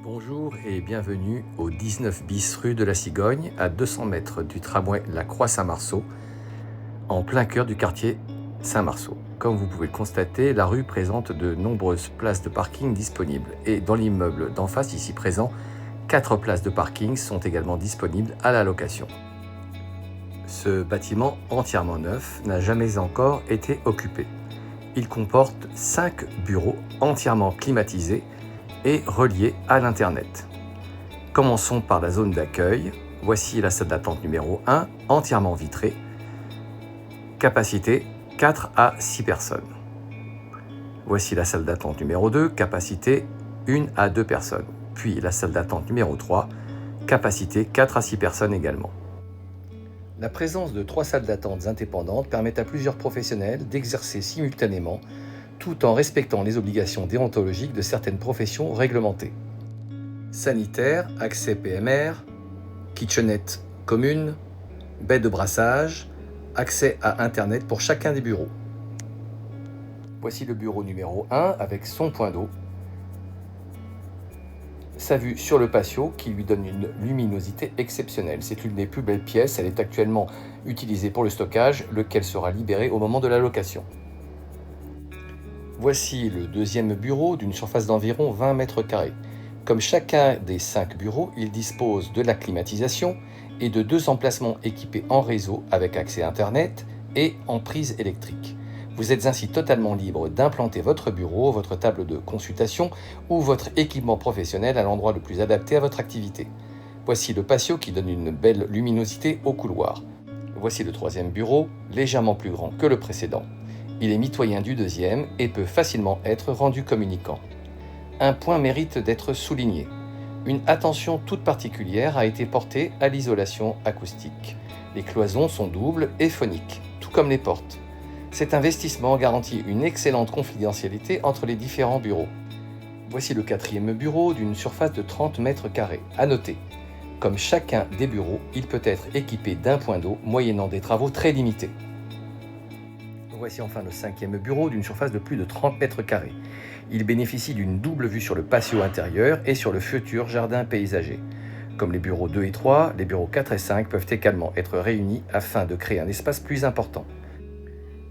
Bonjour et bienvenue au 19 bis rue de la Cigogne, à 200 mètres du tramway La Croix-Saint-Marceau, en plein cœur du quartier Saint-Marceau. Comme vous pouvez le constater, la rue présente de nombreuses places de parking disponibles et dans l'immeuble d'en face, ici présent, 4 places de parking sont également disponibles à la location. Ce bâtiment entièrement neuf n'a jamais encore été occupé. Il comporte 5 bureaux entièrement climatisés et reliés à l'Internet. Commençons par la zone d'accueil. Voici la salle d'attente numéro 1, entièrement vitrée. Capacité 4 à 6 personnes. Voici la salle d'attente numéro 2, capacité 1 à 2 personnes. Puis la salle d'attente numéro 3, capacité 4 à 6 personnes également. La présence de 3 salles d'attente indépendantes permet à plusieurs professionnels d'exercer simultanément tout en respectant les obligations déontologiques de certaines professions réglementées. Sanitaire, accès PMR, kitchenette commune, baie de brassage, accès à Internet pour chacun des bureaux. Voici le bureau numéro 1 avec son point d'eau, sa vue sur le patio qui lui donne une luminosité exceptionnelle. C'est l'une des plus belles pièces, elle est actuellement utilisée pour le stockage, lequel sera libéré au moment de la location. Voici le deuxième bureau d'une surface d'environ 20 mètres carrés. Comme chacun des 5 bureaux, il dispose de la climatisation et de 2 emplacements équipés en réseau avec accès Internet et en prise électrique. Vous êtes ainsi totalement libre d'implanter votre bureau, votre table de consultation ou votre équipement professionnel à l'endroit le plus adapté à votre activité. Voici le patio qui donne une belle luminosité au couloir. Voici le troisième bureau, légèrement plus grand que le précédent. Il est mitoyen du deuxième et peut facilement être rendu communicant. Un point mérite d'être souligné. Une attention toute particulière a été portée à l'isolation acoustique. Les cloisons sont doubles et phoniques, tout comme les portes. Cet investissement garantit une excellente confidentialité entre les différents bureaux. Voici le quatrième bureau d'une surface de 30 mètres carrés. À noter, comme chacun des bureaux, il peut être équipé d'un point d'eau moyennant des travaux très limités. Voici enfin le cinquième bureau d'une surface de plus de 30 mètres carrés. Il bénéficie d'une double vue sur le patio intérieur et sur le futur jardin paysager. Comme les bureaux 2 et 3, les bureaux 4 et 5 peuvent également être réunis afin de créer un espace plus important.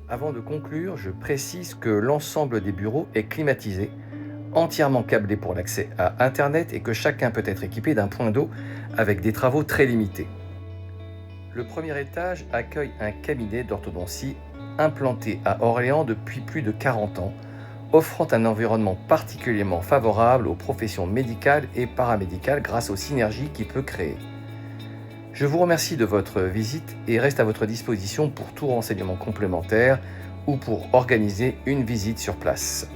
Avant de conclure, je précise que l'ensemble des bureaux est climatisé, entièrement câblé pour l'accès à Internet et que chacun peut être équipé d'un point d'eau avec des travaux très limités. Le premier étage accueille un cabinet d'orthodontie implanté à Orléans depuis plus de 40 ans, offrant un environnement particulièrement favorable aux professions médicales et paramédicales grâce aux synergies qu'il peut créer. Je vous remercie de votre visite et reste à votre disposition pour tout renseignement complémentaire ou pour organiser une visite sur place.